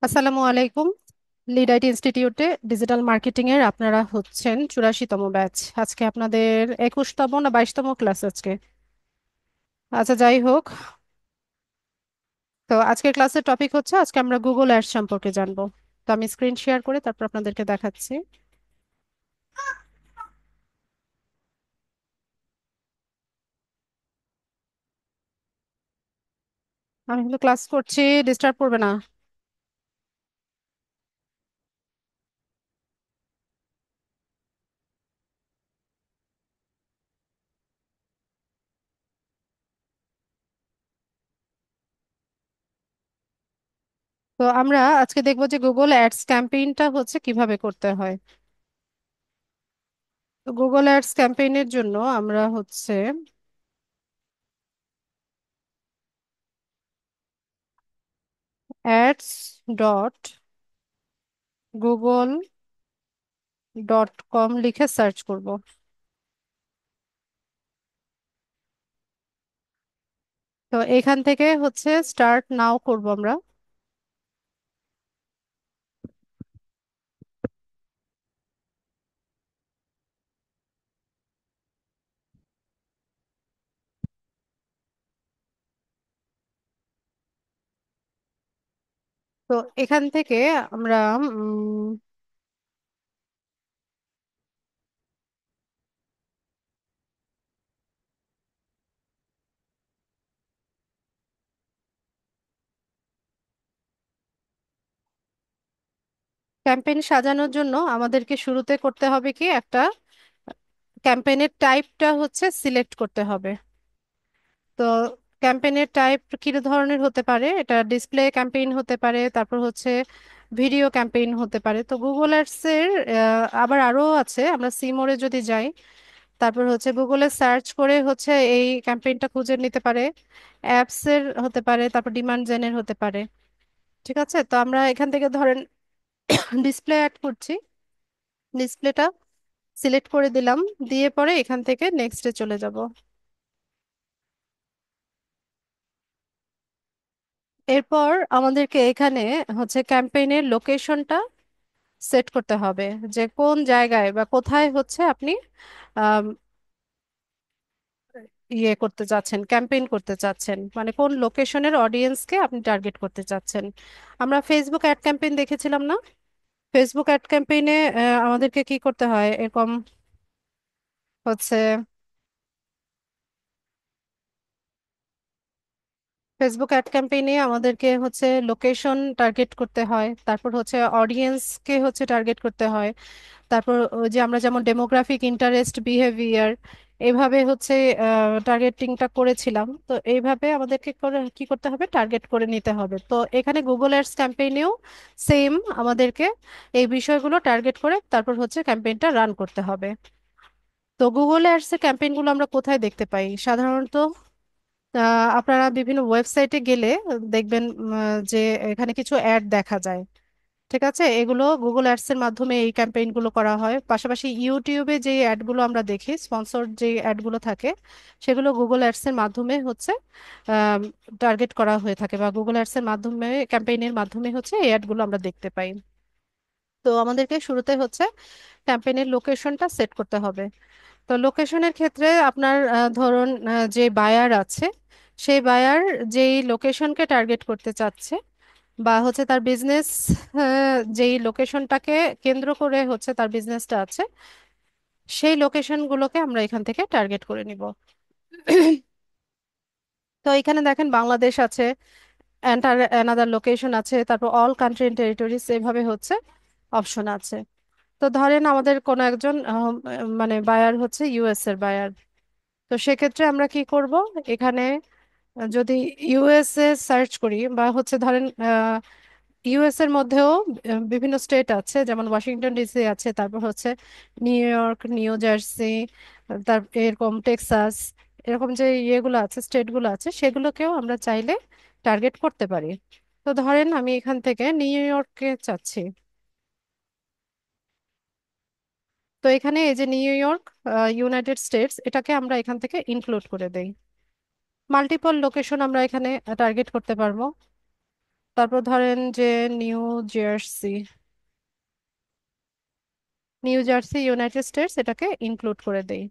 আসসালামু আলাইকুম। Lead IT ইনস্টিটিউটে ডিজিটাল মার্কেটিং এর আপনারা হচ্ছেন 84তম ব্যাচ। আজকে আপনাদের 21তম না 22তম ক্লাস আজকে। আচ্ছা, যাই হোক। তো আজকের ক্লাসের টপিক হচ্ছে, আজকে আমরা গুগল অ্যাডস সম্পর্কে জানবো। তো আমি স্ক্রিন শেয়ার করে তারপর আপনাদেরকে দেখাচ্ছি। আমি কিন্তু ক্লাস করছি, ডিস্টার্ব করবে না। তো আমরা আজকে দেখবো যে গুগল অ্যাডস ক্যাম্পেইনটা হচ্ছে কিভাবে করতে হয়। তো গুগল অ্যাডস ক্যাম্পেইনের জন্য আমরা হচ্ছে ads dot Google dot com লিখে সার্চ করব। তো এখান থেকে হচ্ছে স্টার্ট নাও করব আমরা। তো এখান থেকে আমরা ক্যাম্পেইন সাজানোর জন্য আমাদেরকে শুরুতে করতে হবে কি, একটা ক্যাম্পেইনের টাইপটা হচ্ছে সিলেক্ট করতে হবে। তো ক্যাম্পেইনের টাইপ কি ধরনের হতে পারে? এটা ডিসপ্লে ক্যাম্পেইন হতে পারে, তারপর হচ্ছে ভিডিও ক্যাম্পেইন হতে পারে। তো গুগল অ্যাডস এর আবার আরো আছে। আমরা সিমোরে যদি যাই, তারপর হচ্ছে গুগলে সার্চ করে হচ্ছে এই ক্যাম্পেইনটা খুঁজে নিতে পারে। অ্যাপস এর হতে পারে, তারপর ডিমান্ড জেনের হতে পারে। ঠিক আছে, তো আমরা এখান থেকে ধরেন ডিসপ্লে অ্যাড করছি। ডিসপ্লেটা সিলেক্ট করে দিলাম, দিয়ে পরে এখান থেকে নেক্সটে চলে যাব। এরপর আমাদেরকে এখানে হচ্ছে ক্যাম্পেইনের লোকেশনটা সেট করতে হবে, যে কোন জায়গায় বা কোথায় হচ্ছে আপনি আম, ইয়ে করতে চাচ্ছেন, ক্যাম্পেইন করতে চাচ্ছেন, মানে কোন লোকেশনের অডিয়েন্সকে আপনি টার্গেট করতে চাচ্ছেন। আমরা ফেসবুক অ্যাড ক্যাম্পেইন দেখেছিলাম না? ফেসবুক অ্যাড ক্যাম্পেইনে আমাদেরকে কি করতে হয় এরকম হচ্ছে, ফেসবুক অ্যাড ক্যাম্পেইনে আমাদেরকে হচ্ছে লোকেশন টার্গেট করতে হয়, তারপর হচ্ছে অডিয়েন্সকে হচ্ছে টার্গেট করতে হয়, তারপর ওই যে আমরা যেমন ডেমোগ্রাফিক, ইন্টারেস্ট, বিহেভিয়ার এভাবে হচ্ছে টার্গেটিংটা করেছিলাম। তো এইভাবে আমাদেরকে করে কি করতে হবে, টার্গেট করে নিতে হবে। তো এখানে গুগল অ্যাডস ক্যাম্পেইনেও সেম আমাদেরকে এই বিষয়গুলো টার্গেট করে তারপর হচ্ছে ক্যাম্পেইনটা রান করতে হবে। তো গুগল অ্যাডস এর ক্যাম্পেইনগুলো আমরা কোথায় দেখতে পাই সাধারণত? আপনারা বিভিন্ন ওয়েবসাইটে গেলে দেখবেন যে এখানে কিছু অ্যাড দেখা যায়। ঠিক আছে, এগুলো গুগল অ্যাডস এর মাধ্যমে এই ক্যাম্পেইনগুলো করা হয়। পাশাপাশি ইউটিউবে যে অ্যাডগুলো আমরা দেখি, স্পন্সরড যে অ্যাডগুলো থাকে, সেগুলো গুগল অ্যাডস এর মাধ্যমে হচ্ছে টার্গেট করা হয়ে থাকে, বা গুগল অ্যাডস এর মাধ্যমে ক্যাম্পেইনের মাধ্যমে হচ্ছে এই অ্যাডগুলো আমরা দেখতে পাই। তো আমাদেরকে শুরুতে হচ্ছে ক্যাম্পেইনের লোকেশনটা সেট করতে হবে। তো লোকেশনের ক্ষেত্রে আপনার ধরুন যে বায়ার আছে, সেই বায়ার যেই লোকেশনকে টার্গেট করতে চাচ্ছে, বা হচ্ছে তার বিজনেস যেই লোকেশনটাকে কেন্দ্র করে হচ্ছে তার বিজনেসটা আছে, সেই লোকেশনগুলোকে আমরা এখান থেকে টার্গেট করে নিব। তো এখানে দেখেন বাংলাদেশ আছে, অ্যানাদার লোকেশন আছে, তারপর অল কান্ট্রি এন্ড টেরিটরিজ, এইভাবে হচ্ছে অপশন আছে। তো ধরেন আমাদের কোনো একজন মানে বায়ার হচ্ছে ইউএস এর বায়ার। তো সেক্ষেত্রে আমরা কি করব, এখানে যদি ইউএসএ সার্চ করি, বা হচ্ছে ধরেন ইউএস এর মধ্যেও বিভিন্ন স্টেট আছে, যেমন ওয়াশিংটন ডিসি আছে, তারপর হচ্ছে নিউ ইয়র্ক, নিউ জার্সি, তারপর এরকম টেক্সাস, এরকম যে ইয়েগুলো আছে, স্টেটগুলো আছে, সেগুলোকেও আমরা চাইলে টার্গেট করতে পারি। তো ধরেন আমি এখান থেকে নিউ ইয়র্ককে চাচ্ছি। তো এখানে এই যে নিউ ইয়র্ক, ইউনাইটেড স্টেটস, এটাকে আমরা এখান থেকে ইনক্লুড করে দেই। মাল্টিপল লোকেশন আমরা এখানে টার্গেট করতে পারবো। তারপর ধরেন যে new jersey, new jersey United states এটাকে ইনক্লুড করে দেই।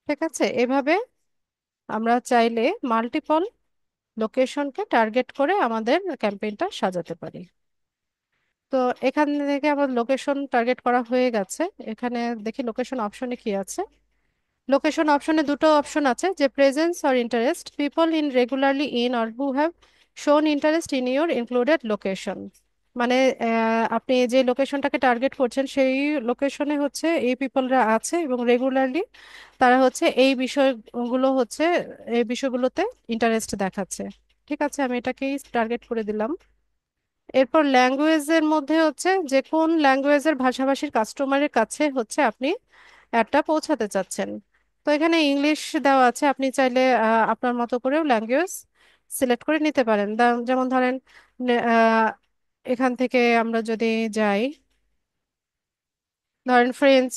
ঠিক আছে, এভাবে আমরা চাইলে মাল্টিপল লোকেশনকে টার্গেট করে আমাদের ক্যাম্পেইনটা সাজাতে পারি। তো এখান থেকে আমার লোকেশন টার্গেট করা হয়ে গেছে। এখানে দেখি লোকেশন অপশনে কি আছে। লোকেশন অপশনে দুটো অপশন আছে, যে presence or interest, people in regularly in or who have শোন interest in your included location. মানে আপনি যে লোকেশনটাকে টার্গেট করছেন সেই লোকেশনে হচ্ছে এই পিপলরা আছে এবং রেগুলারলি তারা হচ্ছে এই বিষয়গুলো হচ্ছে এই বিষয়গুলোতে ইন্টারেস্ট দেখাচ্ছে। ঠিক আছে, আমি এটাকেই টার্গেট করে দিলাম। এরপর ল্যাঙ্গুয়েজের মধ্যে হচ্ছে যে কোন ল্যাঙ্গুয়েজের ভাষাভাষীর কাস্টমারের কাছে হচ্ছে আপনি অ্যাডটা পৌঁছাতে চাচ্ছেন। তো এখানে ইংলিশ দেওয়া আছে, আপনি চাইলে আপনার মতো করেও ল্যাঙ্গুয়েজ সিলেক্ট করে নিতে পারেন। যেমন ধরেন আহ, এখান থেকে আমরা যদি যাই, ধরেন ফ্রেঞ্চ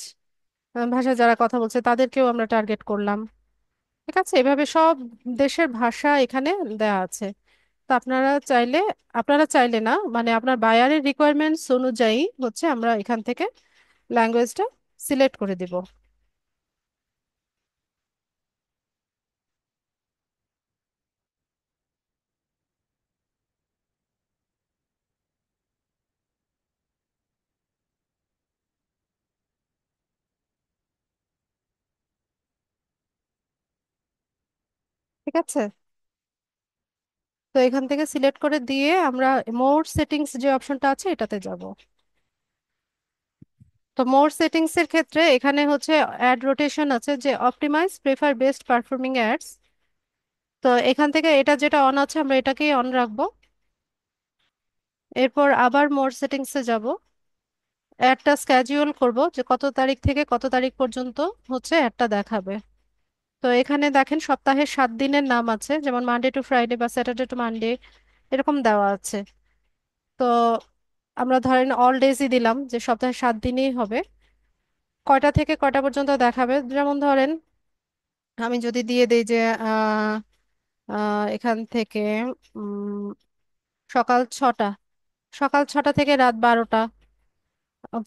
ভাষা যারা কথা বলছে তাদেরকেও আমরা টার্গেট করলাম। ঠিক আছে, এভাবে সব দেশের ভাষা এখানে দেওয়া আছে। তো আপনারা চাইলে না, মানে আপনার বায়ারের রিকোয়ারমেন্টস অনুযায়ী হচ্ছে আমরা এখান থেকে ল্যাঙ্গুয়েজটা সিলেক্ট করে দিব। ঠিক আছে, তো এখান থেকে সিলেক্ট করে দিয়ে আমরা মোর সেটিংস যে অপশনটা আছে এটাতে যাব। তো মোর সেটিংস এর ক্ষেত্রে এখানে হচ্ছে অ্যাড রোটেশন আছে, যে optimize prefer best performing ads. তো এখান থেকে এটা যেটা অন আছে আমরা এটাকেই অন রাখবো। এরপর আবার মোর সেটিংসে যাব, অ্যাডটা স্ক্যাজুয়াল করব যে কত তারিখ থেকে কত তারিখ পর্যন্ত হচ্ছে অ্যাডটা দেখাবে। তো এখানে দেখেন সপ্তাহে 7 দিনের নাম আছে, যেমন মানডে টু ফ্রাইডে বা স্যাটারডে টু মানডে এরকম দেওয়া আছে। তো আমরা ধরেন অল ডেজই দিলাম, যে সপ্তাহে 7 দিনই হবে। কয়টা থেকে কয়টা পর্যন্ত দেখাবে, যেমন ধরেন আমি যদি দিয়ে দিই যে আহ এখান থেকে উম, সকাল 6টা, সকাল 6টা থেকে রাত 12টা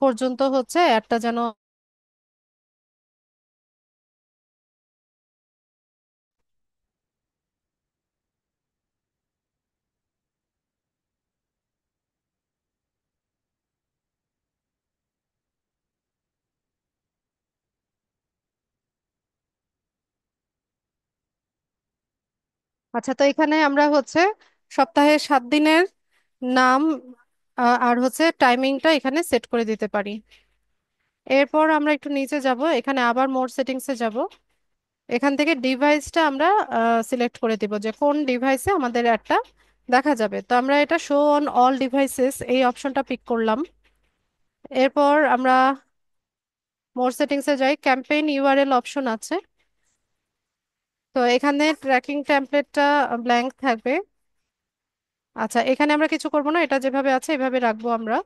পর্যন্ত হচ্ছে একটা যেন। আচ্ছা, তো এখানে আমরা হচ্ছে সপ্তাহে 7 দিনের নাম আর হচ্ছে টাইমিংটা এখানে সেট করে দিতে পারি। এরপর আমরা একটু নিচে যাব, এখানে আবার মোর সেটিংসে যাব। এখান থেকে ডিভাইসটা আমরা সিলেক্ট করে দিব যে কোন ডিভাইসে আমাদের অ্যাডটা দেখা যাবে। তো আমরা এটা শো অন অল ডিভাইসেস এই অপশনটা পিক করলাম। এরপর আমরা মোর সেটিংসে যাই, ক্যাম্পেইন ইউআরএল অপশন আছে। তো এখানে ট্র্যাকিং টেমপ্লেটটা ব্ল্যাঙ্ক থাকবে। আচ্ছা, এখানে আমরা কিছু করব না, এটা যেভাবে আছে এভাবে রাখবো আমরা।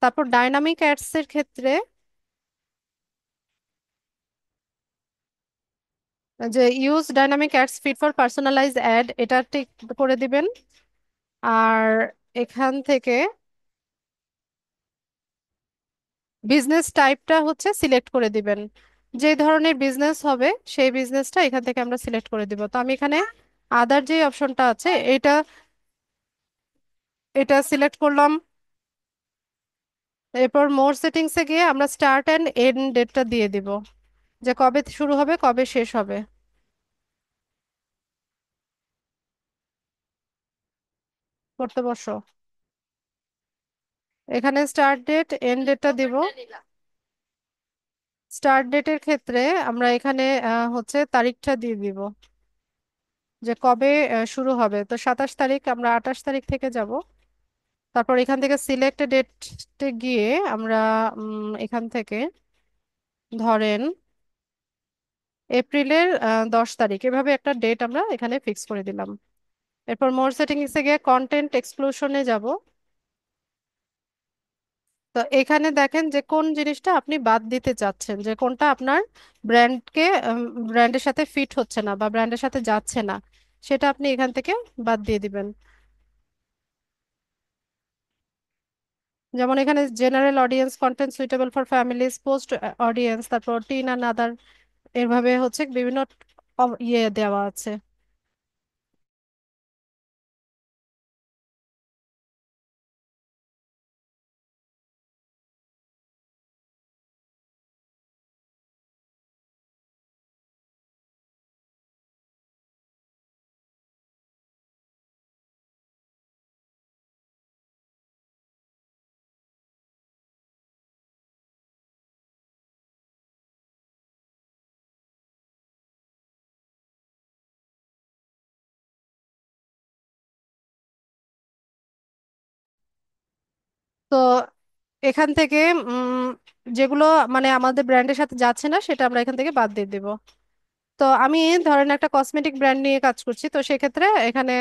তারপর ডাইনামিক অ্যাডস এর ক্ষেত্রে যে use dynamic ads fit for personalize ad এটা ঠিক করে দিবেন। আর এখান থেকে বিজনেস টাইপটা হচ্ছে সিলেক্ট করে দিবেন, যে ধরনের বিজনেস হবে সেই বিজনেসটা এখান থেকে আমরা সিলেক্ট করে দিব। তো আমি এখানে আদার যে অপশনটা আছে এটা এটা সিলেক্ট করলাম। এরপর মোর সেটিংসে গিয়ে আমরা স্টার্ট অ্যান্ড এন্ড ডেটটা দিয়ে দিব, যে কবে শুরু হবে কবে শেষ হবে। করতে বসো, এখানে স্টার্ট ডেট এন্ড ডেটটা দিব। স্টার্ট ডেটের ক্ষেত্রে আমরা এখানে হচ্ছে তারিখটা দিয়ে দিব, যে কবে শুরু হবে। তো 27 তারিখ, আমরা 28 তারিখ থেকে যাব। তারপর এখান থেকে সিলেক্ট ডেটে গিয়ে আমরা এখান থেকে ধরেন এপ্রিলের 10 তারিখ এভাবে একটা ডেট আমরা এখানে ফিক্স করে দিলাম। এরপর মোর সেটিংসে গিয়ে কন্টেন্ট এক্সক্লুশনে যাব। তো এখানে দেখেন যে কোন জিনিসটা আপনি বাদ দিতে চাচ্ছেন, যে কোনটা আপনার ব্র্যান্ডকে ব্র্যান্ডের সাথে ফিট হচ্ছে না বা ব্র্যান্ডের সাথে যাচ্ছে না, সেটা আপনি এখান থেকে বাদ দিয়ে দিবেন। যেমন এখানে general audience, content suitable for families, post audience, তারপর টিন অ্যান্ড আদার, এভাবে হচ্ছে বিভিন্ন ইয়ে দেওয়া আছে। তো এখান থেকে উম, যেগুলো মানে আমাদের ব্র্যান্ডের সাথে যাচ্ছে না সেটা আমরা এখান থেকে বাদ দিয়ে দিব। তো আমি ধরেন একটা কসমেটিক ব্র্যান্ড নিয়ে কাজ করছি, তো সেক্ষেত্রে এখানে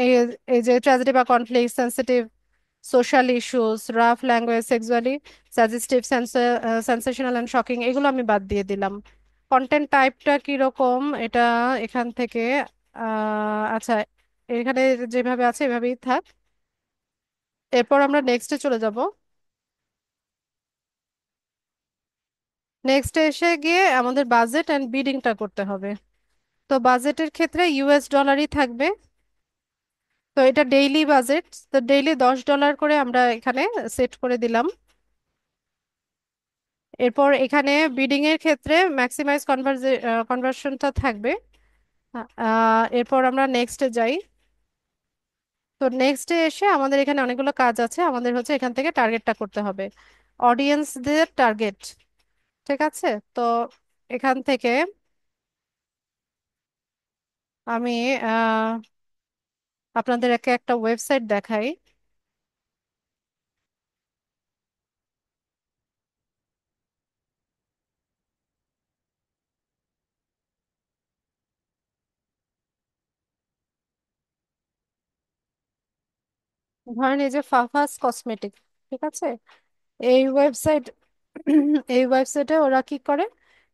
এই এই যে ট্র্যাজেডি বা conflict, sensitive social issues, rough language, sexually suggestive, sensational and shocking, এগুলো আমি বাদ দিয়ে দিলাম। কন্টেন্ট টাইপটা কিরকম এটা এখান থেকে আচ্ছা, এখানে যেভাবে আছে এভাবেই থাক। এরপর আমরা নেক্সটে চলে যাব। নেক্সটে এসে গিয়ে আমাদের বাজেট অ্যান্ড বিডিংটা করতে হবে। তো বাজেটের ক্ষেত্রে ইউএস ডলারই থাকবে। তো এটা ডেইলি বাজেট, তো ডেইলি $10 করে আমরা এখানে সেট করে দিলাম। এরপর এখানে বিডিং এর ক্ষেত্রে ম্যাক্সিমাইজ কনভার্সনটা থাকবে। এরপর আমরা নেক্সটে যাই। তো নেক্সটে এসে আমাদের এখানে অনেকগুলো কাজ আছে, আমাদের হচ্ছে এখান থেকে টার্গেটটা করতে হবে, অডিয়েন্সদের টার্গেট। ঠিক আছে। তো এখান থেকে আমি আহ, আপনাদের একটা ওয়েবসাইট দেখাই। ধরেন এই যে ফাফাস কসমেটিক, ঠিক আছে, এই ওয়েবসাইট এই ওয়েবসাইটে ওরা কি করে,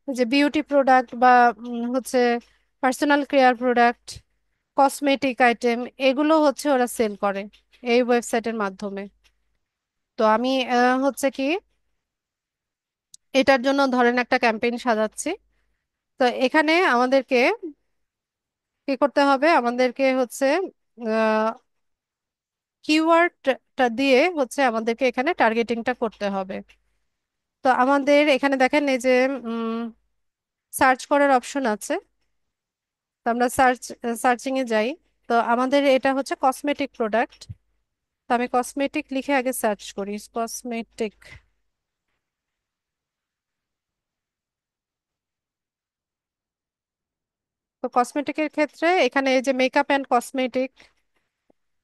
যে বিউটি প্রোডাক্ট বা হচ্ছে personal care product, cosmetic item, এগুলো হচ্ছে ওরা সেল করে এই ওয়েবসাইটের মাধ্যমে। তো আমি হচ্ছে কি এটার জন্য ধরেন একটা ক্যাম্পেইন সাজাচ্ছি। তো এখানে আমাদেরকে কি করতে হবে, আমাদেরকে হচ্ছে কিওয়ার্ডটা দিয়ে হচ্ছে আমাদেরকে এখানে টার্গেটিংটা করতে হবে। তো আমাদের এখানে দেখেন এই যে সার্চ করার অপশন আছে। তো আমরা সার্চিং এ যাই। তো আমাদের এটা হচ্ছে কসমেটিক প্রোডাক্ট। তো আমি কসমেটিক লিখে আগে সার্চ করি, কসমেটিক। তো কসমেটিকের ক্ষেত্রে এখানে এই যে মেকআপ অ্যান্ড কসমেটিক,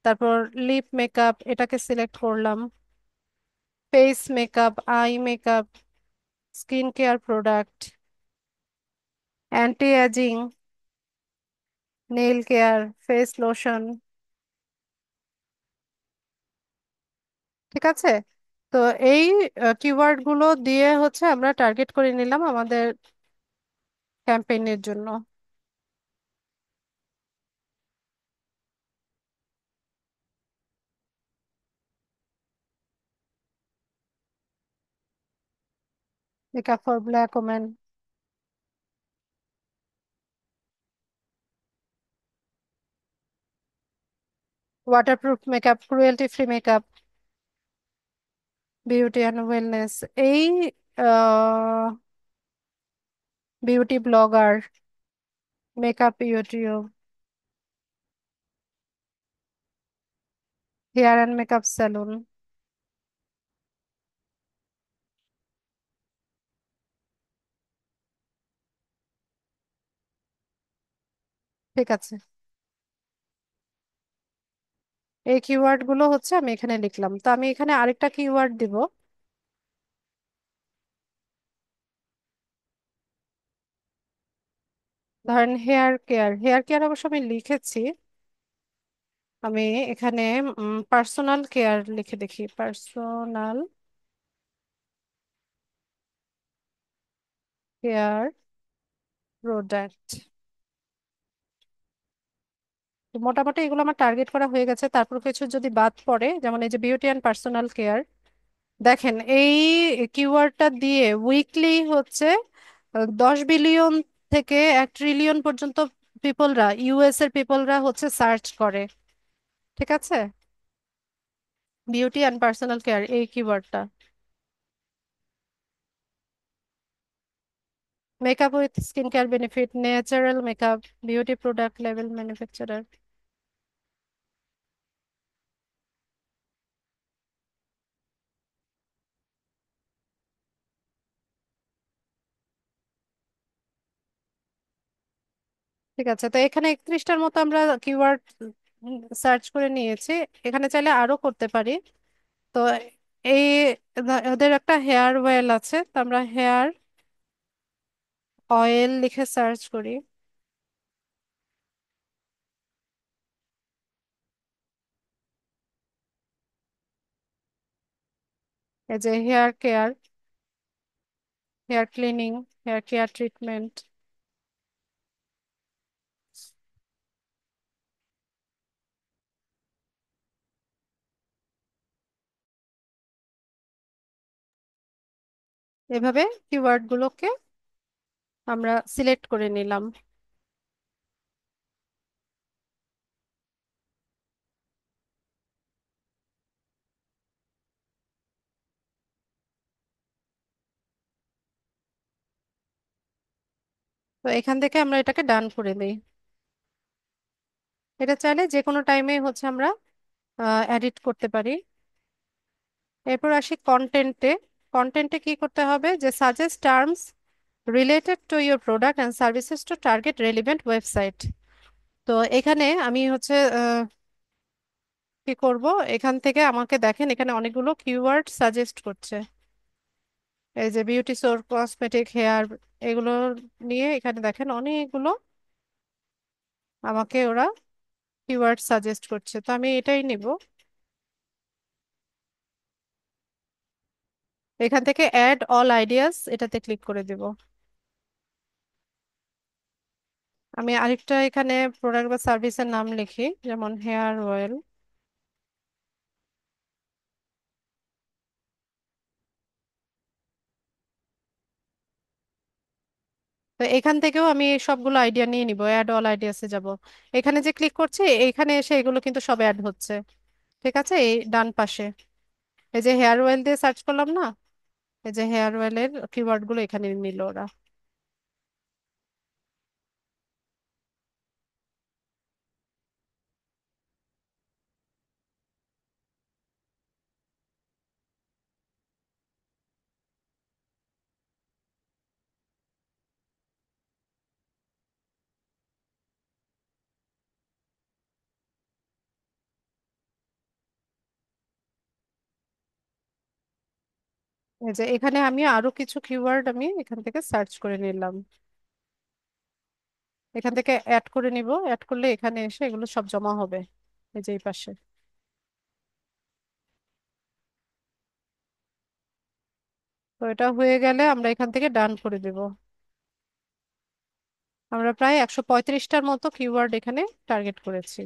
তারপর লিপ মেকআপ, এটাকে সিলেক্ট করলাম। Face makeup, eye makeup, skin care product, anti aging, nail care, face lotion. ঠিক আছে। তো এই কিওয়ার্ড গুলো দিয়ে হচ্ছে আমরা টার্গেট করে নিলাম আমাদের ক্যাম্পেইনের জন্য। Makeup for black women, waterproof makeup, cruelty free makeup, beauty and wellness, এই beauty blogger, makeup YouTube, hair and makeup salon. ঠিক আছে। এই কিওয়ার্ড গুলো হচ্ছে আমি এখানে লিখলাম। তো আমি এখানে আরেকটা কিওয়ার্ড দিব। ধরেন হেয়ার কেয়ার, হেয়ার কেয়ার অবশ্য আমি লিখেছি। আমি এখানে পার্সোনাল কেয়ার লিখে দেখি, পার্সোনাল কেয়ার প্রোডাক্ট, মোটামুটি এগুলো আমার টার্গেট করা হয়ে গেছে। তারপর কিছু যদি বাদ পড়ে, যেমন এই যে বিউটি অ্যান্ড পার্সোনাল কেয়ার, দেখেন এই কিওয়ার্ডটা দিয়ে উইকলি হচ্ছে 10 বিলিয়ন থেকে 1 ট্রিলিয়ন পর্যন্ত পিপলরা, ইউএস এর পিপলরা হচ্ছে সার্চ করে। ঠিক আছে, বিউটি অ্যান্ড পার্সোনাল কেয়ার এই কিওয়ার্ডটা। Makeup with skin care benefit, natural makeup, beauty product level manufacturer. ঠিক আছে, তো এখানে 31টার মতো আমরা কিওয়ার্ড সার্চ করে নিয়েছি। এখানে চাইলে আরো করতে পারি। তো এই ওদের একটা হেয়ার অয়েল আছে, তো আমরা হেয়ার অয়েল লিখে সার্চ করি। এই যে hair care, hair cleaning, hair care treatment. এভাবে কিওয়ার্ড গুলোকে আমরা সিলেক্ট করে নিলাম। তো এখান থেকে আমরা এটাকে ডান করে দিই। এটা চাইলে যে কোনো টাইমে হচ্ছে আমরা এডিট করতে পারি। এরপর আসি কন্টেন্টে। কন্টেন্টে কি করতে হবে, যে suggest terms related to your product and services to target relevant website. তো এখানে আমি হচ্ছে কি করব, এখান থেকে আমাকে দেখেন এখানে অনেকগুলো কিওয়ার্ড সাজেস্ট করছে। এই যে বিউটি সোর, কসমেটিক, হেয়ার, এগুলো নিয়ে এখানে দেখেন অনেকগুলো আমাকে ওরা কিওয়ার্ড সাজেস্ট করছে, তো আমি এটাই নিব। এখান থেকে অ্যাড অল আইডিয়াস এটাতে ক্লিক করে দিব। আমি আরেকটা এখানে প্রোডাক্ট বা সার্ভিসের নাম লিখি, যেমন হেয়ার অয়েল। তো এখান থেকেও আমি এই সবগুলো আইডিয়া নিয়ে নিব, অ্যাড অল আইডিয়াসে যাব। এখানে যে ক্লিক করছি, এখানে এসে এগুলো কিন্তু সব অ্যাড হচ্ছে। ঠিক আছে, এই ডান পাশে এই যে হেয়ার অয়েল দিয়ে সার্চ করলাম না, এই যে হেয়ার অয়েলের কিওয়ার্ড গুলো এখানে নিল ওরা। এই যে এখানে আমি আরো কিছু কিওয়ার্ড আমি এখান থেকে সার্চ করে নিলাম। এখান থেকে অ্যাড করে নিব, অ্যাড করলে এখানে এসে এগুলো সব জমা হবে এই যে এই পাশে। তো এটা হয়ে গেলে আমরা এখান থেকে ডান করে দেব। আমরা প্রায় 135টার মতো কিওয়ার্ড এখানে টার্গেট করেছি।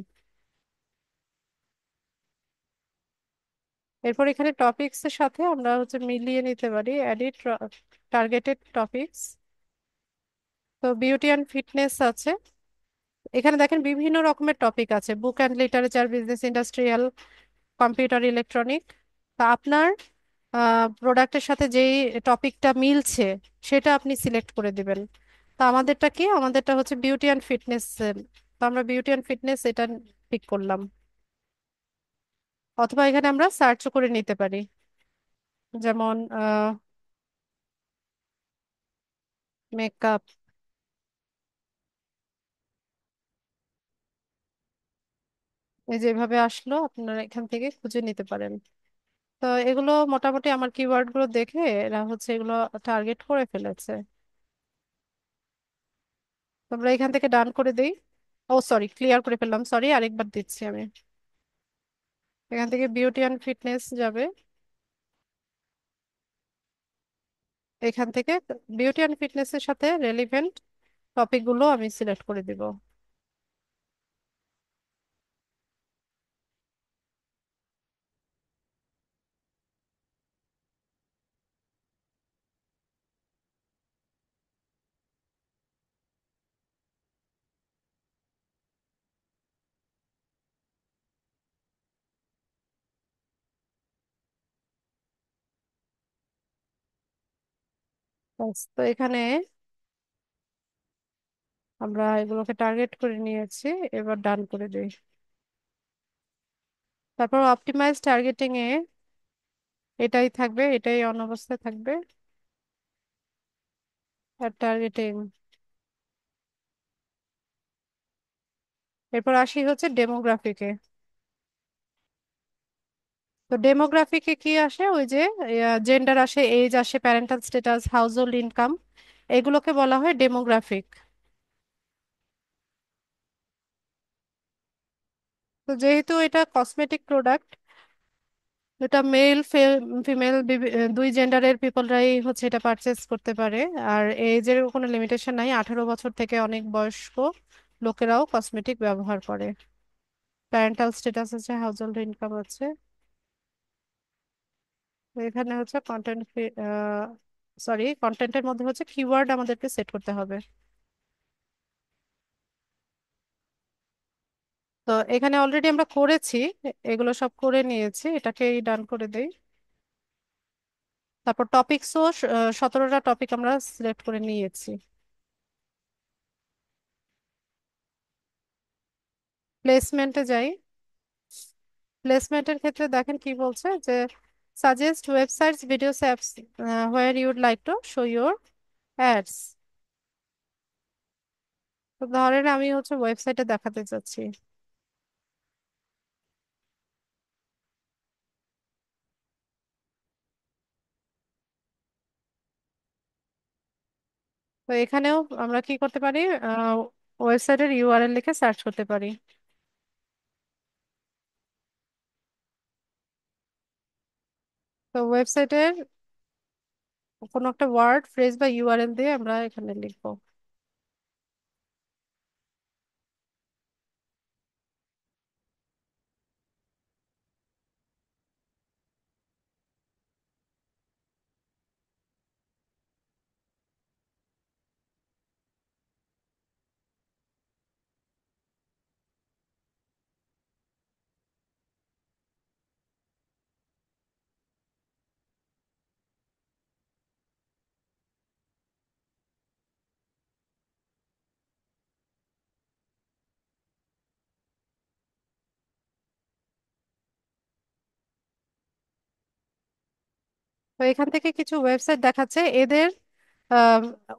এরপর এখানে টপিকস এর সাথে আমরা হচ্ছে মিলিয়ে নিতে পারি, এডিট টার্গেটেড টপিকস। তো বিউটি অ্যান্ড ফিটনেস আছে। এখানে দেখেন বিভিন্ন রকমের টপিক আছে, book and literature, business, industrial, computer, electronic. তা আপনার প্রোডাক্টের সাথে যেই টপিকটা মিলছে সেটা আপনি সিলেক্ট করে দিবেন। তা আমাদেরটা কি, আমাদেরটা হচ্ছে বিউটি অ্যান্ড ফিটনেস। তো আমরা বিউটি অ্যান্ড ফিটনেস এটা পিক করলাম। অথবা এখানে আমরা সার্চও করে নিতে পারি, যেমন মেকআপ। এই যেভাবে আসলো, আপনারা এখান থেকে খুঁজে নিতে পারেন। তো এগুলো মোটামুটি আমার কিওয়ার্ড গুলো দেখে এরা হচ্ছে এগুলো টার্গেট করে ফেলেছে। তোমরা এখান থেকে ডান করে দেই। ও সরি, ক্লিয়ার করে ফেললাম, সরি, আরেকবার দিচ্ছি আমি। এখান থেকে বিউটি অ্যান্ড ফিটনেস যাবে। এখান থেকে বিউটি অ্যান্ড ফিটনেসের সাথে রেলিভেন্ট টপিক গুলো আমি সিলেক্ট করে দিব। ব্যাস, তো এখানে আমরা এগুলোকে টার্গেট করে নিয়েছি। এবার ডান করে দিই। তারপর অপটিমাইজ টার্গেটিং এ এটাই থাকবে, এটাই অন অবস্থায় থাকবে। আর টার্গেটিং, এরপর আসি হচ্ছে ডেমোগ্রাফিকে। তো ডেমোগ্রাফিকে কি আসে, ওই যে জেন্ডার আসে, এজ আসে, parental status, house hold income, এগুলোকে বলা হয় ডেমোগ্রাফিক। তো যেহেতু এটা কসমেটিক প্রোডাক্ট, এটা মেল ফিমেল দুই জেন্ডারের পিপলরাই হচ্ছে এটা পারচেস করতে পারে। আর এজের কোনো লিমিটেশন নাই, 18 বছর থেকে অনেক বয়স্ক লোকেরাও কসমেটিক ব্যবহার করে। প্যারেন্টাল স্ট্যাটাস আছে, হাউস হোল্ড ইনকাম আছে। তো এখানে হচ্ছে কন্টেন্ট, সরি, কন্টেন্টের মধ্যে হচ্ছে কিওয়ার্ড আমাদেরকে সেট করতে হবে। তো এখানে অলরেডি আমরা করেছি, এগুলো সব করে নিয়েছি, এটাকেই ডান করে দেই। তারপর টপিকসও 17টা টপিক আমরা সিলেক্ট করে নিয়েছি। প্লেসমেন্টে যাই। প্লেসমেন্টের ক্ষেত্রে দেখেন কি বলছে, যে suggest websites, videos, apps where ইউড like to show your ads. তো ধরেন আমি হচ্ছে ওয়েবসাইটে দেখাতে চাচ্ছি। তো এখানেও আমরা কি করতে পারি, ওয়েবসাইটের ইউআরএল লিখে সার্চ করতে পারি। তো ওয়েবসাইটের কোনো একটা ওয়ার্ড, ফ্রেজ বা ইউআরএল দিয়ে আমরা এখানে লিখবো। তো এখান থেকে কিছু ওয়েবসাইট দেখাচ্ছে, এদের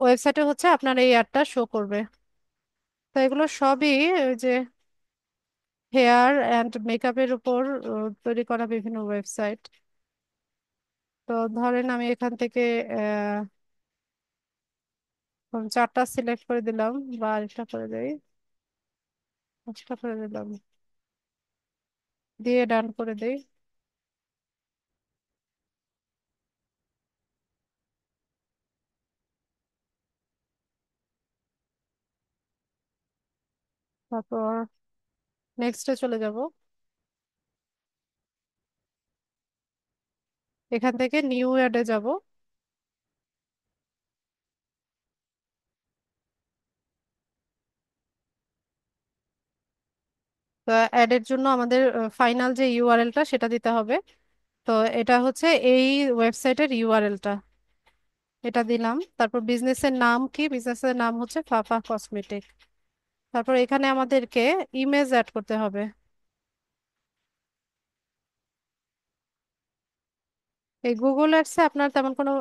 ওয়েবসাইটে হচ্ছে আপনার এই অ্যাডটা শো করবে। তো এগুলো সবই ওই যে হেয়ার অ্যান্ড মেকআপের উপর তৈরি করা বিভিন্ন ওয়েবসাইট। তো ধরেন আমি এখান থেকে আহ, 4টা সিলেক্ট করে দিলাম, বা আরেকটা করে দেই, 5টা করে দিলাম, দিয়ে ডান করে দেই। তারপর নেক্সটে চলে যাব। এখান থেকে নিউ অ্যাডে যাব। তো অ্যাডের জন্য আমাদের ফাইনাল যে ইউআরএলটা সেটা দিতে হবে। তো এটা হচ্ছে এই ওয়েবসাইটের ইউআরএলটা, এটা দিলাম। তারপর বিজনেসের নাম কি, বিজনেসের নাম হচ্ছে ফাফা কসমেটিক। তারপর এখানে আমাদেরকে ইমেজ অ্যাড করতে হবে। এই গুগল অ্যাডসে আপনার তেমন কোনো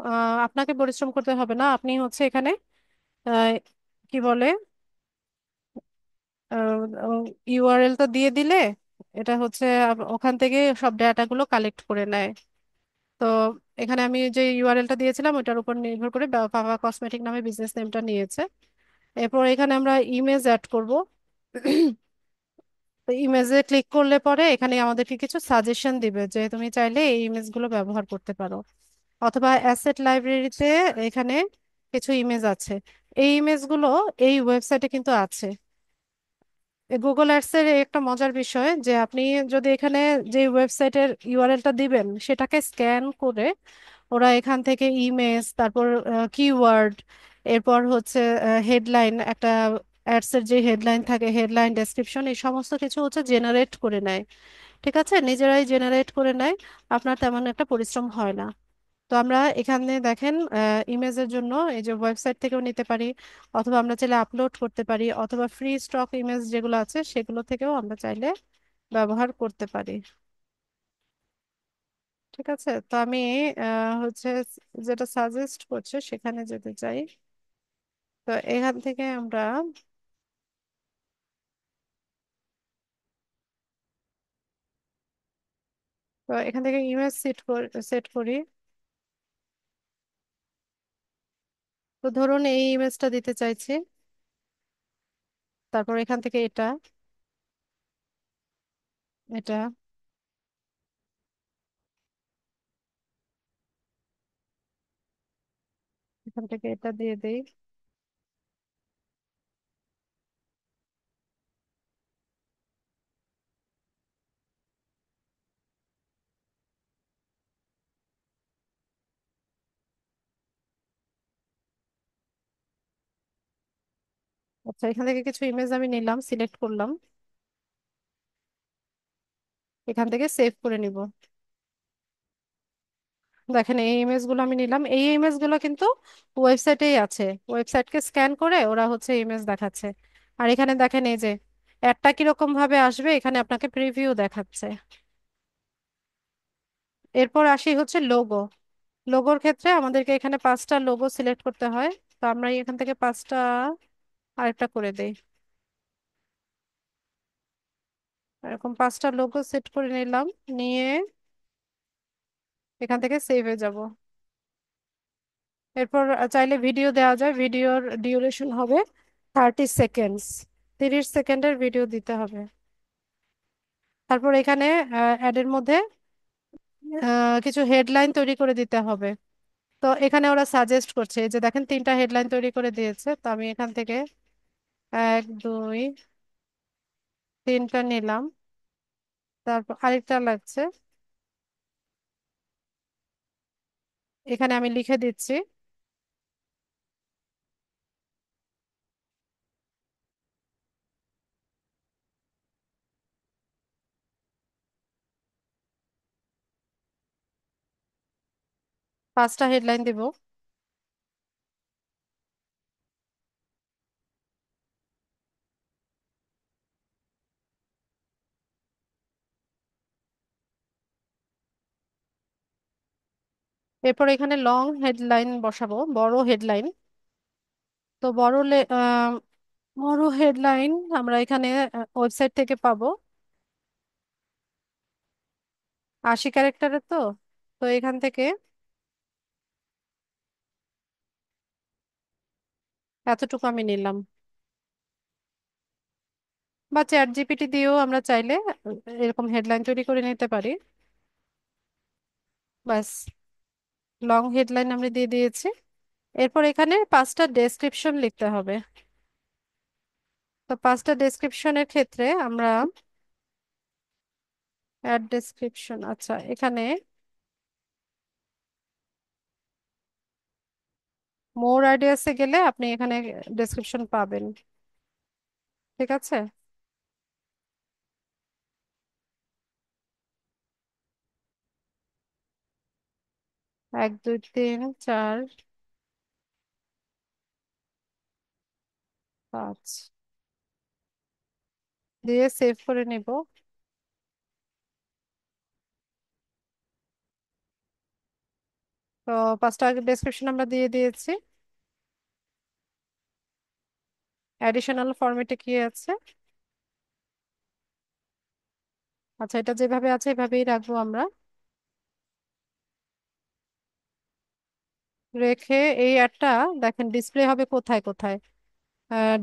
আপনাকে পরিশ্রম করতে হবে না। আপনি হচ্ছে এখানে আহ, কি বলে, ইউআরএলটা দিয়ে দিলে এটা হচ্ছে ওখান থেকে সব ডাটাগুলো কালেক্ট করে নেয়। তো এখানে আমি যে ইউআরএলটা দিয়েছিলাম ওটার উপর নির্ভর করে ফাফা কসমেটিক নামে বিজনেস নেমটা নিয়েছে। এরপর এখানে আমরা ইমেজ অ্যাড করব। তো ইমেজে ক্লিক করলে পরে এখানে আমাদেরকে কিছু সাজেশন দিবে, যে তুমি চাইলে এই ইমেজগুলো ব্যবহার করতে পারো। অথবা অ্যাসেট লাইব্রেরিতে এখানে কিছু ইমেজ আছে, এই ইমেজগুলো এই ওয়েবসাইটে কিন্তু আছে। গুগল অ্যাডস এর একটা মজার বিষয়, যে আপনি যদি এখানে যে ওয়েবসাইটের ইউআরএলটা দিবেন সেটাকে স্ক্যান করে ওরা এখান থেকে ইমেজ, তারপর কিওয়ার্ড, এরপর হচ্ছে হেডলাইন, একটা অ্যাডস এর যে হেডলাইন থাকে, হেডলাইন, ডেসক্রিপশন, এই সমস্ত কিছু হচ্ছে জেনারেট করে নেয়। ঠিক আছে, নিজেরাই জেনারেট করে নেয়, আপনার তেমন একটা পরিশ্রম হয় না। তো আমরা এখানে দেখেন ইমেজের জন্য এই যে ওয়েবসাইট থেকেও নিতে পারি, অথবা আমরা চাইলে আপলোড করতে পারি, অথবা ফ্রি স্টক ইমেজ যেগুলো আছে সেগুলো থেকেও আমরা চাইলে ব্যবহার করতে পারি। ঠিক আছে, তো আমি হচ্ছে যেটা সাজেস্ট করছে সেখানে যেতে চাই। তো এখান থেকে আমরা, তো এখান থেকে ইমেজ সেট করি। তো ধরুন এই ইমেজটা দিতে চাইছি, তারপর এখান থেকে এটা, এটা, এখান থেকে এটা দিয়ে দেই। আচ্ছা, এখান থেকে কিছু ইমেজ আমি নিলাম, সিলেক্ট করলাম, এখান থেকে সেভ করে নিব। দেখেন এই ইমেজগুলো আমি নিলাম, এই ইমেজগুলো কিন্তু ওয়েবসাইটেই আছে, ওয়েবসাইটকে স্ক্যান করে ওরা হচ্ছে ইমেজ দেখাচ্ছে। আর এখানে দেখেন এই যে অ্যাডটা কিরকম ভাবে আসবে, এখানে আপনাকে প্রিভিউ দেখাচ্ছে। এরপর আসি হচ্ছে লোগো। লোগোর ক্ষেত্রে আমাদেরকে এখানে 5টা লোগো সিলেক্ট করতে হয়। তো আমরা এখান থেকে 5টা আরেকটা করে দেই। এরকম 5টা লোগো সেট করে নিলাম, নিয়ে এখান থেকে সেভে যাব। এরপর চাইলে ভিডিও দেওয়া যায়, ভিডিওর ডিউরেশন হবে 30 সেকেন্ডস, 30 সেকেন্ডের ভিডিও দিতে হবে। তারপর এখানে অ্যাডের মধ্যে কিছু হেডলাইন তৈরি করে দিতে হবে। তো এখানে ওরা সাজেস্ট করছে, এই যে দেখেন 3টা হেডলাইন তৈরি করে দিয়েছে। তো আমি এখান থেকে 1 2 3টা নিলাম, তারপর আরেকটা লাগছে, এখানে আমি লিখে দিচ্ছি। 5টা হেডলাইন দিব। এরপর এখানে লং হেডলাইন বসাবো, বড় হেডলাইন। তো বড় হেডলাইন আমরা এখানে ওয়েবসাইট থেকে পাবো, 80 ক্যারেক্টারের। তো তো এখান থেকে এতটুকু আমি নিলাম। বা চ্যাট জিপিটি দিয়েও আমরা চাইলে এরকম হেডলাইন তৈরি করে নিতে পারি। বাস, লং হেডলাইন আমরা দিয়ে দিয়েছি। এরপর এখানে 5টা ডেসক্রিপশন লিখতে হবে। তো 5টা ডেসক্রিপশনের ক্ষেত্রে আমরা অ্যাড ডেসক্রিপশন, আচ্ছা এখানে মোর আইডিয়াসে গেলে আপনি এখানে ডেসক্রিপশন পাবেন। ঠিক আছে, 1 2 3 4 5 দিয়ে সেভ করে নিব। তো 5টা ডেসক্রিপশন আমরা দিয়ে দিয়েছি। অ্যাডিশনাল ফরম্যাটে কি আছে? আচ্ছা, এটা যেভাবে আছে এভাবেই রাখবো আমরা। রেখে এই অ্যাডটা দেখেন ডিসপ্লে হবে কোথায় কোথায়।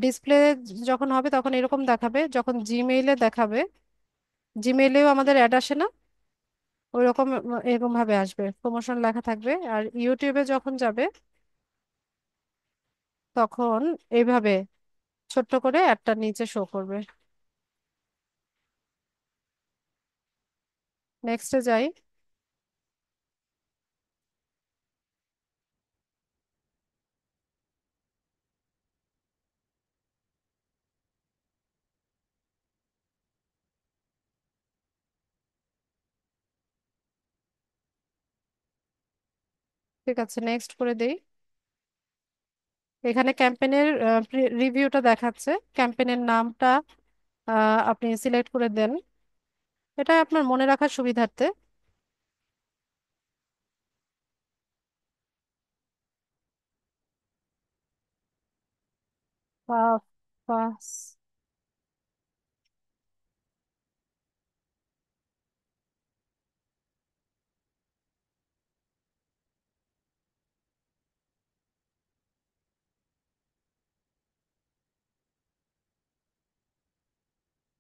ডিসপ্লে যখন হবে তখন এরকম দেখাবে, যখন জিমেইলে দেখাবে, জিমেইলেও আমাদের অ্যাড আসে না, ওই রকম এরকম ভাবে আসবে, প্রমোশন লেখা থাকবে। আর ইউটিউবে যখন যাবে তখন এইভাবে ছোট্ট করে অ্যাডটা নিচে শো করবে। নেক্সটে যাই। ঠিক আছে, নেক্সট করে দেই। এখানে ক্যাম্পেনের রিভিউটা দেখাচ্ছে, ক্যাম্পেনের নামটা আপনি সিলেক্ট করে দেন, এটা আপনার মনে রাখার সুবিধার্থে।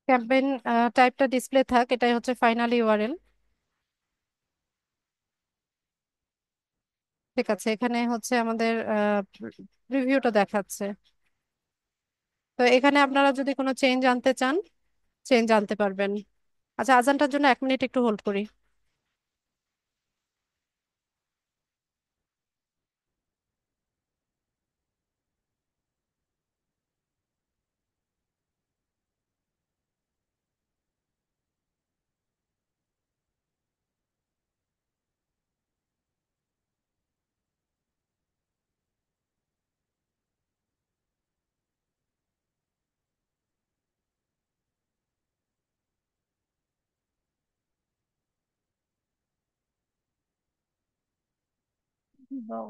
ক্যাম্পেইন টাইপটা ডিসপ্লে থাক, এটাই হচ্ছে ফাইনাল ইউআরএল। ঠিক আছে, এখানে হচ্ছে আমাদের রিভিউটা দেখাচ্ছে। তো এখানে আপনারা যদি কোনো চেঞ্জ আনতে চান, চেঞ্জ আনতে পারবেন। আচ্ছা, আজানটার জন্য 1 মিনিট একটু হোল্ড করি। বাহ।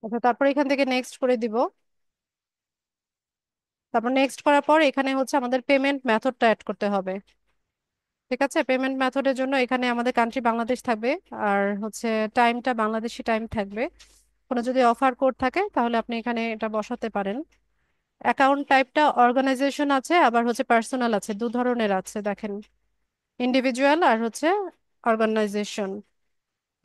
আচ্ছা, তারপর এখান থেকে নেক্সট করে দিব। তারপর নেক্সট করার পর এখানে হচ্ছে আমাদের পেমেন্ট মেথডটা অ্যাড করতে হবে। ঠিক আছে, পেমেন্ট মেথডের জন্য এখানে আমাদের কান্ট্রি বাংলাদেশ থাকবে, আর হচ্ছে টাইমটা বাংলাদেশি টাইম থাকবে। কোনো যদি অফার কোড থাকে তাহলে আপনি এখানে এটা বসাতে পারেন। অ্যাকাউন্ট টাইপটা অর্গানাইজেশন আছে, আবার হচ্ছে পার্সোনাল আছে, দু ধরনের আছে দেখেন, ইন্ডিভিজুয়াল আর হচ্ছে অর্গানাইজেশন।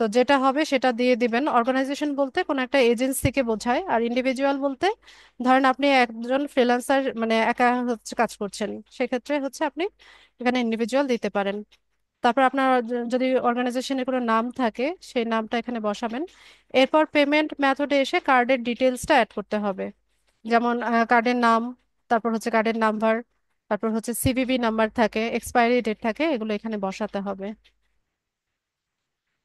তো যেটা হবে সেটা দিয়ে দিবেন। অর্গানাইজেশন বলতে কোনো একটা এজেন্সিকে বোঝায়, আর ইন্ডিভিজুয়াল বলতে ধরেন আপনি একজন ফ্রিল্যান্সার, মানে একা হচ্ছে কাজ করছেন, সেক্ষেত্রে হচ্ছে আপনি এখানে ইন্ডিভিজুয়াল দিতে পারেন। তারপর আপনার যদি অর্গানাইজেশনের কোনো নাম থাকে সেই নামটা এখানে বসাবেন। এরপর পেমেন্ট মেথডে এসে কার্ডের ডিটেলসটা অ্যাড করতে হবে, যেমন কার্ডের নাম, তারপর হচ্ছে কার্ডের নাম্বার, তারপর হচ্ছে সিভিভি নাম্বার থাকে, এক্সপায়ারি ডেট থাকে, এগুলো এখানে বসাতে হবে।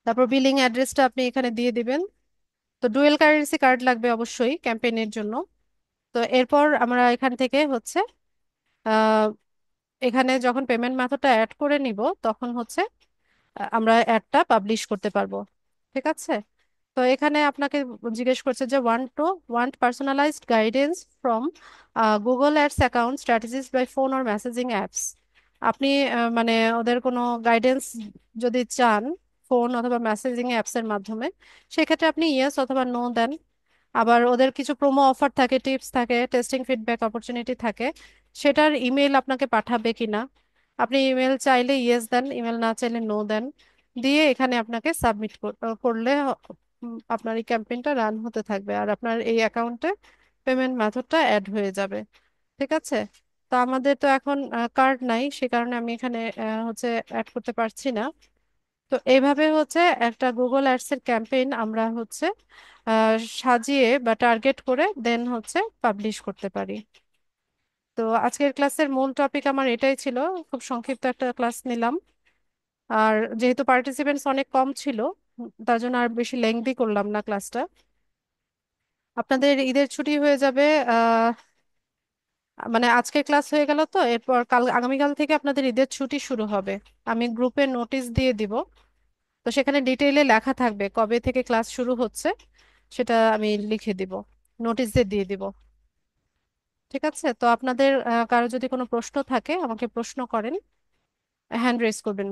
তারপর বিলিং অ্যাড্রেসটা আপনি এখানে দিয়ে দিবেন। তো ডুয়েল কারেন্সি কার্ড লাগবে অবশ্যই ক্যাম্পেইনের জন্য। তো এরপর আমরা এখান থেকে হচ্ছে আহ, এখানে যখন পেমেন্ট মেথডটা অ্যাড করে নিব তখন হচ্ছে আমরা অ্যাডটা পাবলিশ করতে পারবো। ঠিক আছে। তো এখানে আপনাকে জিজ্ঞেস করছে যে want personalized guidance from Google ads account strategies by phone or messaging apps. আপনি মানে ওদের কোনো গাইডেন্স যদি চান ফোন অথবা মেসেজিং অ্যাপস এর মাধ্যমে, সেক্ষেত্রে আপনি ইয়েস অথবা নো দেন। আবার ওদের কিছু প্রোমো অফার থাকে, টিপস থাকে, টেস্টিং ফিডব্যাক অপরচুনিটি থাকে, সেটার ইমেল আপনাকে পাঠাবে কিনা, আপনি ইমেল চাইলে ইয়েস দেন, ইমেল না চাইলে নো দেন। দিয়ে এখানে আপনাকে সাবমিট করলে আপনার এই ক্যাম্পেইনটা রান হতে থাকবে, আর আপনার এই অ্যাকাউন্টে পেমেন্ট মেথডটা অ্যাড হয়ে যাবে। ঠিক আছে। তো আমাদের তো এখন কার্ড নাই, সে কারণে আমি এখানে হচ্ছে অ্যাড করতে পারছি না। তো এইভাবে হচ্ছে একটা গুগল অ্যাডস এর ক্যাম্পেইন আমরা হচ্ছে আহ, সাজিয়ে বা টার্গেট করে দেন হচ্ছে পাবলিশ করতে পারি। তো আজকের ক্লাসের মূল টপিক আমার এটাই ছিল, খুব সংক্ষিপ্ত একটা ক্লাস নিলাম। আর যেহেতু পার্টিসিপেন্টস অনেক কম ছিল, তার জন্য আর বেশি লেংদি করলাম না ক্লাসটা। আপনাদের ঈদের ছুটি হয়ে যাবে, আহ মানে আজকে ক্লাস হয়ে গেল, তো এরপর আগামীকাল থেকে আপনাদের ঈদের ছুটি শুরু হবে। আমি গ্রুপে নোটিশ দিয়ে দিব, তো সেখানে ডিটেইলে লেখা থাকবে কবে থেকে ক্লাস শুরু হচ্ছে, সেটা আমি লিখে দিব, নোটিশ দিয়ে দিয়ে দিব। ঠিক আছে। তো আপনাদের কারো যদি কোনো প্রশ্ন থাকে আমাকে প্রশ্ন করেন, হ্যান্ড রেজ করবেন।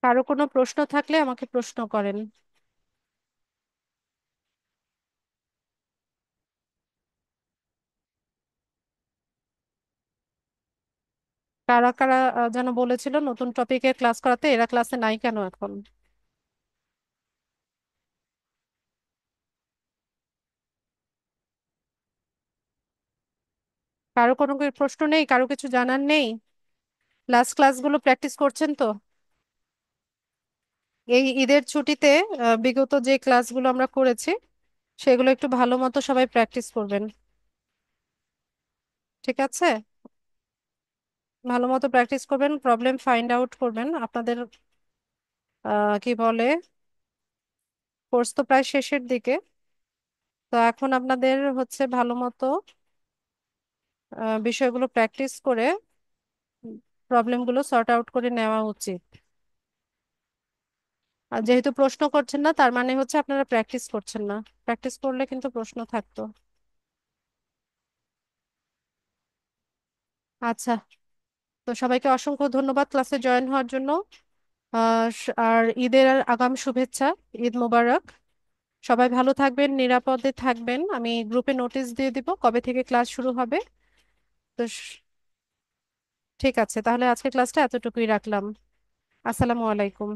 কারো কোনো প্রশ্ন থাকলে আমাকে প্রশ্ন করেন। কারা কারা যেন বলেছিল নতুন টপিকে ক্লাস করাতে, এরা ক্লাসে নাই কেন এখন? কারো কোনো কি প্রশ্ন নেই, কারো কিছু জানার নেই? লাস্ট ক্লাসগুলো প্র্যাকটিস করছেন তো? এই ঈদের ছুটিতে বিগত যে ক্লাসগুলো আমরা করেছি সেগুলো একটু ভালো মতো সবাই প্র্যাকটিস করবেন। ঠিক আছে? ভালো মতো প্র্যাকটিস করবেন, প্রবলেম ফাইন্ড আউট করবেন আপনাদের। কি বলে, কোর্স তো প্রায় শেষের দিকে, তো এখন আপনাদের হচ্ছে ভালো মতো বিষয়গুলো প্র্যাকটিস করে প্রবলেমগুলো সর্ট আউট করে নেওয়া উচিত। আর যেহেতু প্রশ্ন করছেন না, তার মানে হচ্ছে আপনারা প্র্যাকটিস করছেন না। প্র্যাকটিস করলে কিন্তু প্রশ্ন থাকতো। আচ্ছা, তো সবাইকে অসংখ্য ধন্যবাদ ক্লাসে জয়েন হওয়ার জন্য। আর ঈদের আগাম শুভেচ্ছা। ঈদ মোবারক। সবাই ভালো থাকবেন, নিরাপদে থাকবেন। আমি গ্রুপে নোটিশ দিয়ে দিব কবে থেকে ক্লাস শুরু হবে। তো ঠিক আছে, তাহলে আজকে ক্লাসটা এতটুকুই রাখলাম। আসসালামু আলাইকুম।